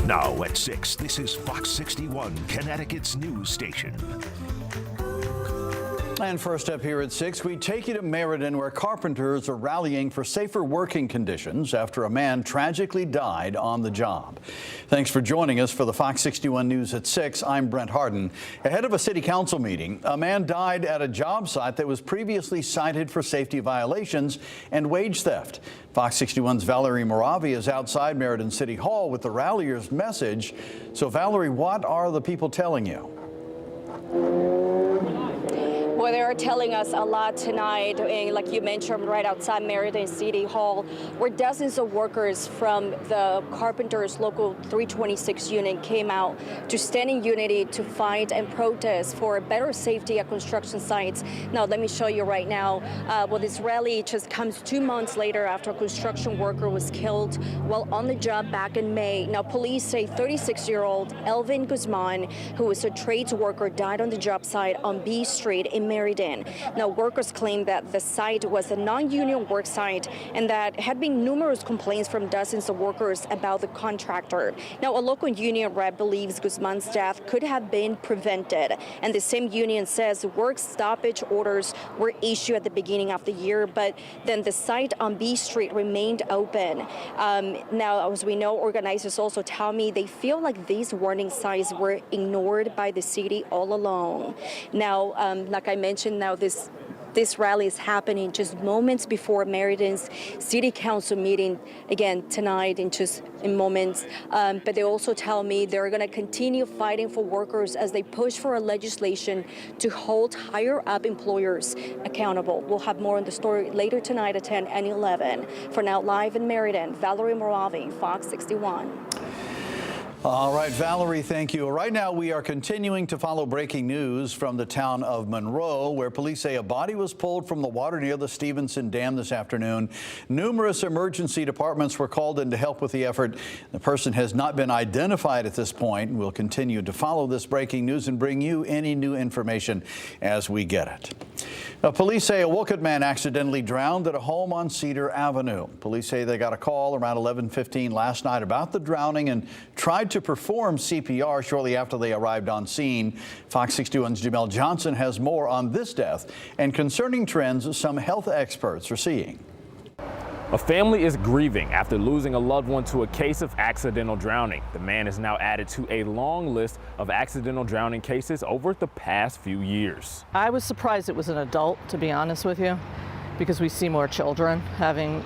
Now at 6, this is Fox 61, Connecticut's news station. And first up here at 6, we take you to Meriden, where carpenters are rallying for safer working conditions after a man tragically died on the job. Thanks for joining us for the Fox 61 News at 6. I'm Brent Harden. Ahead of a city council meeting, a man died at a job site that was previously cited for safety violations and wage theft. Fox 61's Valerie Moravi is outside Meriden City Hall with the ralliers' message. So, Valerie, what are the people telling you? Well, they are telling us a lot tonight, and like you mentioned, right outside Meriden City Hall, where dozens of workers from the Carpenters Local 326 unit came out to stand in unity to fight and protest for better safety at construction sites. Now, let me show you right now. Well, this rally just comes 2 months later after a construction worker was killed while on the job back in May. Now, police say 36-year-old Elvin Guzman, who was a trades worker, died on the job site on B Street in Meriden. Now, workers claim that the site was a non-union work site and that had been numerous complaints from dozens of workers about the contractor. Now, a local union rep believes Guzman's death could have been prevented, and the same union says work stoppage orders were issued at the beginning of the year, but then the site on B Street remained open. Now, as we know, organizers also tell me they feel like these warning signs were ignored by the city all along. Now, like I mentioned, now this rally is happening just moments before Meriden's city council meeting again tonight in moments. But they also tell me they're going to continue fighting for workers as they push for a legislation to hold higher up employers accountable. We'll have more on the story later tonight at 10 and 11. For now, live in Meriden, Valerie Moravi, Fox 61. All right, Valerie, thank you. Right now, we are continuing to follow breaking news from the town of Monroe, where police say a body was pulled from the water near the Stevenson Dam this afternoon. Numerous emergency departments were called in to help with the effort. The person has not been identified at this point. We'll continue to follow this breaking news and bring you any new information as we get it. Now, police say a Wolcott man accidentally drowned at a home on Cedar Avenue. Police say they got a call around 11:15 last night about the drowning and tried to perform CPR shortly after they arrived on scene. Fox 61's Jamal Johnson has more on this death and concerning trends some health experts are seeing. A family is grieving after losing a loved one to a case of accidental drowning. The man is now added to a long list of accidental drowning cases over the past few years. I was surprised it was an adult, to be honest with you, because we see more children having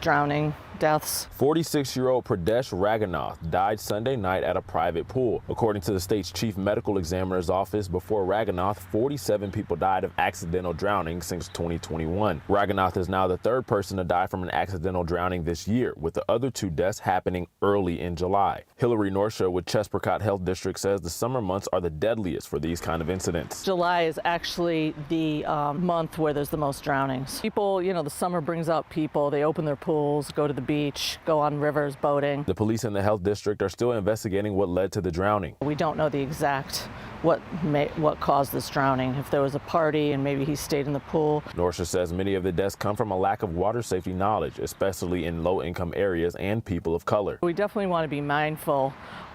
drowning deaths. 46-year-old Pradesh Raghunath died Sunday night at a private pool. According to the state's chief medical examiner's office, before Raghunath, 47 people died of accidental drowning since 2021. Raghunath is now the third person to die from an accidental drowning this year, with the other 2 deaths happening early in July. Hillary Norsha with Chesapeake Health District says the summer months are the deadliest for these kind of incidents. July is actually the month where there's the most drownings. People, you know, the summer brings out people, they open their pools, go to the beach, go on rivers boating. The police and the health district are still investigating what led to the drowning. We don't know the exact what caused this drowning. If there was a party and maybe he stayed in the pool. Norsha says many of the deaths come from a lack of water safety knowledge, especially in low-income areas and people of color. We definitely want to be mindful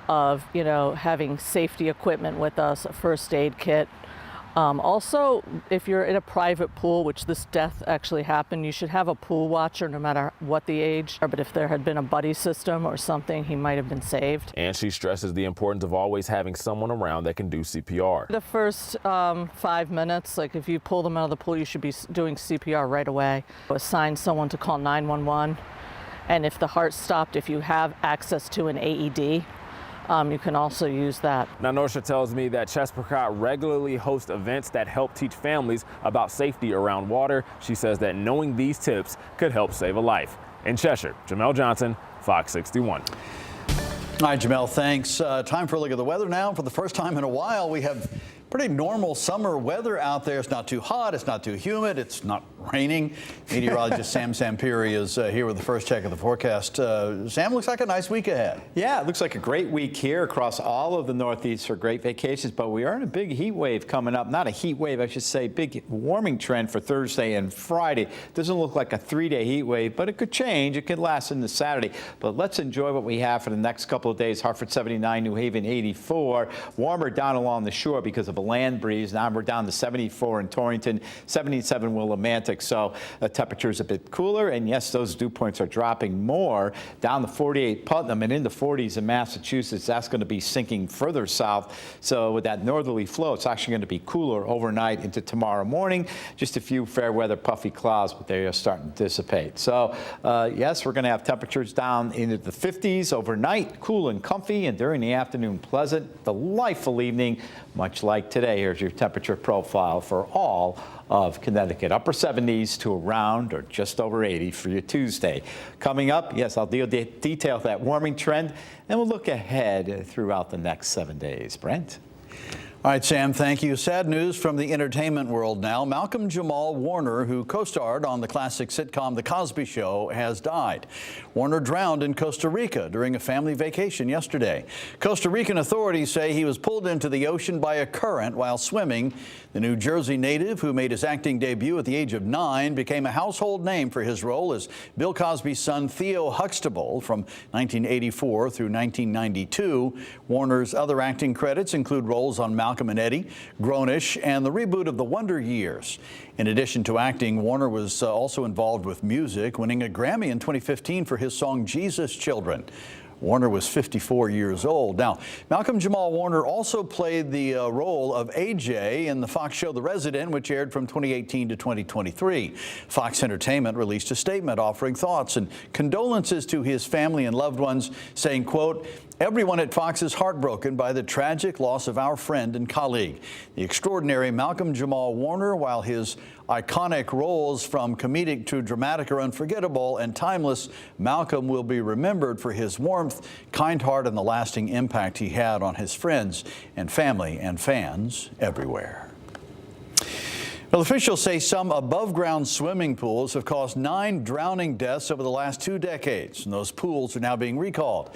of, you know, having safety equipment with us, a first aid kit. Also, if you're in a private pool, which this death actually happened, you should have a pool watcher no matter what the age. But if there had been a buddy system or something, he might have been saved. And she stresses the importance of always having someone around that can do CPR. The first 5 minutes, like if you pull them out of the pool, you should be doing CPR right away. Assign someone to call 911. And if the heart stopped, if you have access to an AED, you can also use that. Now, Norsha tells me that Chesapeake regularly hosts events that help teach families about safety around water. She says that knowing these tips could help save a life. In Cheshire, Jamal Johnson, Fox 61. All right, Jamel, thanks. Time for a look at the weather now. For the first time in a while, we have pretty normal summer weather out there. It's not too hot, it's not too humid, it's not raining. Meteorologist Sam Sampiri is here with the first check of the forecast. Sam, looks like a nice week ahead. Yeah, it looks like a great week here across all of the Northeast for great vacations, but we are in a big heat wave coming up. Not a heat wave, I should say, big warming trend for Thursday and Friday. Doesn't look like a 3-day heat wave, but it could change. It could last into Saturday. But let's enjoy what we have for the next couple of days. Hartford 79, New Haven 84. Warmer down along the shore because of a land breeze. Now we're down to 74 in Torrington, 77 Willimantic. So the temperature is a bit cooler. And yes, those dew points are dropping more down to 48 Putnam and into 40s in Massachusetts. That's going to be sinking further south. So with that northerly flow, it's actually going to be cooler overnight into tomorrow morning. Just a few fair weather puffy clouds, but they are starting to dissipate. So yes, we're going to have temperatures down into the 50s overnight, cool and comfy, and during the afternoon, pleasant, delightful evening, much like today. Here's your temperature profile for all of Connecticut. Upper 70s to around or just over 80 for your Tuesday. Coming up, yes, I'll detail that warming trend, and we'll look ahead throughout the next 7 days. Brent? All right, Sam, thank you. Sad news from the entertainment world now. Malcolm Jamal Warner, who co-starred on the classic sitcom The Cosby Show, has died. Warner drowned in Costa Rica during a family vacation yesterday. Costa Rican authorities say he was pulled into the ocean by a current while swimming. The New Jersey native, who made his acting debut at the age of 9, became a household name for his role as Bill Cosby's son Theo Huxtable from 1984 through 1992. Warner's other acting credits include roles on Malcolm and Eddie, Grownish, and the reboot of The Wonder Years. In addition to acting, Warner was also involved with music, winning a Grammy in 2015 for his song Jesus Children. Warner was 54 years old. Now, Malcolm Jamal Warner also played the role of AJ in the Fox show The Resident, which aired from 2018 to 2023. Fox Entertainment released a statement offering thoughts and condolences to his family and loved ones, saying, quote, "Everyone at Fox is heartbroken by the tragic loss of our friend and colleague, the extraordinary Malcolm Jamal Warner. While his iconic roles from comedic to dramatic are unforgettable and timeless, Malcolm will be remembered for his warmth, kind heart, and the lasting impact he had on his friends and family and fans everywhere." Well, officials say some above-ground swimming pools have caused 9 drowning deaths over the last 2 decades, and those pools are now being recalled.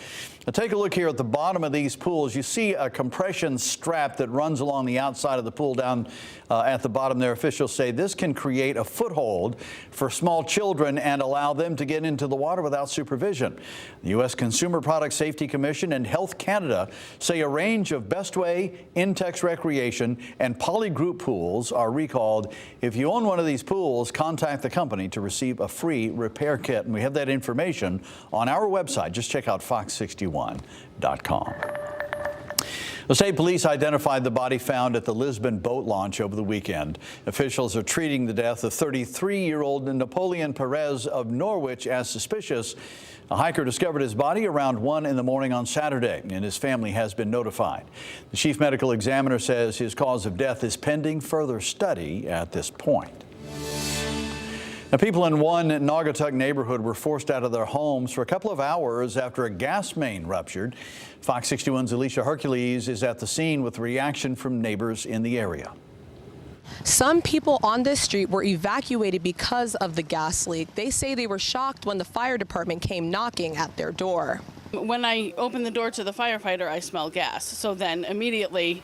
Now, take a look here at the bottom of these pools. You see a compression strap that runs along the outside of the pool down at the bottom there. Officials say this can create a foothold for small children and allow them to get into the water without supervision. The U.S. Consumer Product Safety Commission and Health Canada say a range of Bestway, Intex Recreation, and Poly Group pools are recalled. If you own one of these pools, contact the company to receive a free repair kit. And we have that information on our website. Just check out fox61.com. The state police identified the body found at the Lisbon boat launch over the weekend. Officials are treating the death of 33-year-old Napoleon Perez of Norwich as suspicious. A hiker discovered his body around 1 in the morning on Saturday, and his family has been notified. The chief medical examiner says his cause of death is pending further study at this point. Now, people in one Naugatuck neighborhood were forced out of their homes for a couple of hours after a gas main ruptured. Fox 61's Alicia Hercules is at the scene with reaction from neighbors in the area. Some people on this street were evacuated because of the gas leak. They say they were shocked when the fire department came knocking at their door. When I opened the door to the firefighter, I smelled gas. So then immediately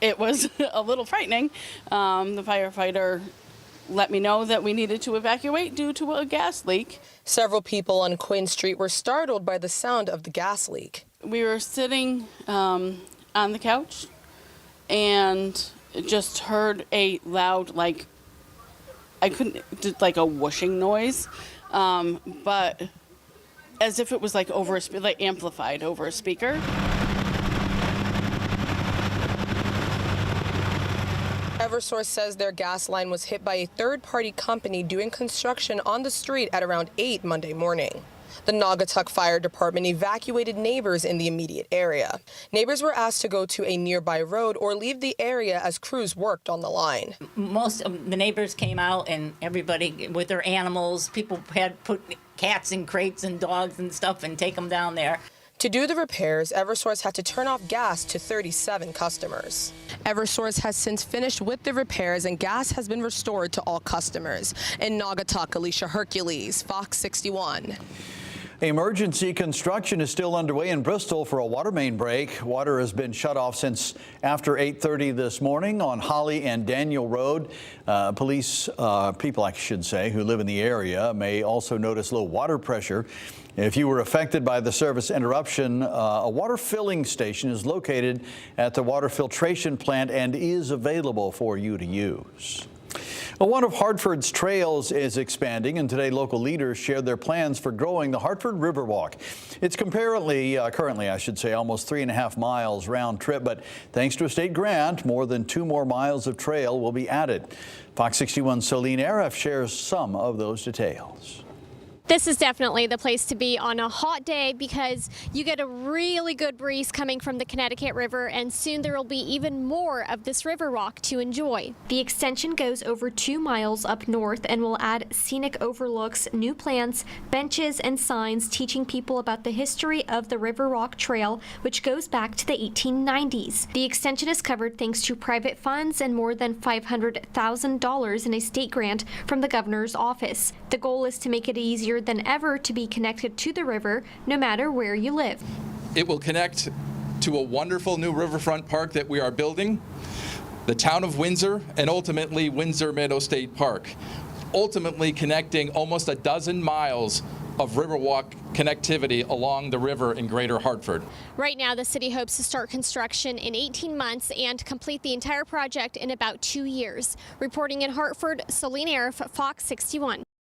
it was a little frightening. The firefighter let me know that we needed to evacuate due to a gas leak. Several people on Quinn Street were startled by the sound of the gas leak. We were sitting on the couch and just heard a loud, like a whooshing noise, but as if it was like over a like amplified over a speaker. Eversource says their gas line was hit by a third-party company doing construction on the street at around 8 Monday morning. The Naugatuck Fire Department evacuated neighbors in the immediate area. Neighbors were asked to go to a nearby road or leave the area as crews worked on the line. Most of the neighbors came out, and everybody with their animals. People had put cats in crates and dogs and stuff and take them down there. To do the repairs, Eversource had to turn off gas to 37 customers. Eversource has since finished with the repairs and gas has been restored to all customers. In Naugatuck, Alicia Hercules, Fox 61. Emergency construction is still underway in Bristol for a water main break. Water has been shut off since after 8:30 this morning on Holly and Daniel Road. People I should say, who live in the area may also notice low water pressure. If you were affected by the service interruption, a water filling station is located at the water filtration plant and is available for you to use. One of Hartford's trails is expanding, and today local leaders shared their plans for growing the Hartford Riverwalk. It's currently, almost 3.5 miles round trip, but thanks to a state grant, more than 2 more miles of trail will be added. Fox 61's Celine Aref shares some of those details. This is definitely the place to be on a hot day because you get a really good breeze coming from the Connecticut River, and soon there will be even more of this river walk to enjoy. The extension goes over 2 miles up north and will add scenic overlooks, new plants, benches, and signs teaching people about the history of the Riverwalk Trail, which goes back to the 1890s. The extension is covered thanks to private funds and more than $500,000 in a state grant from the governor's office. The goal is to make it easier than ever to be connected to the river, no matter where you live. It will connect to a wonderful new riverfront park that we are building, the town of Windsor, and ultimately Windsor Meadow State Park, ultimately connecting almost a dozen miles of Riverwalk connectivity along the river in Greater Hartford. Right now, the city hopes to start construction in 18 months and complete the entire project in about 2 years. Reporting in Hartford, Celine Aref, Fox 61.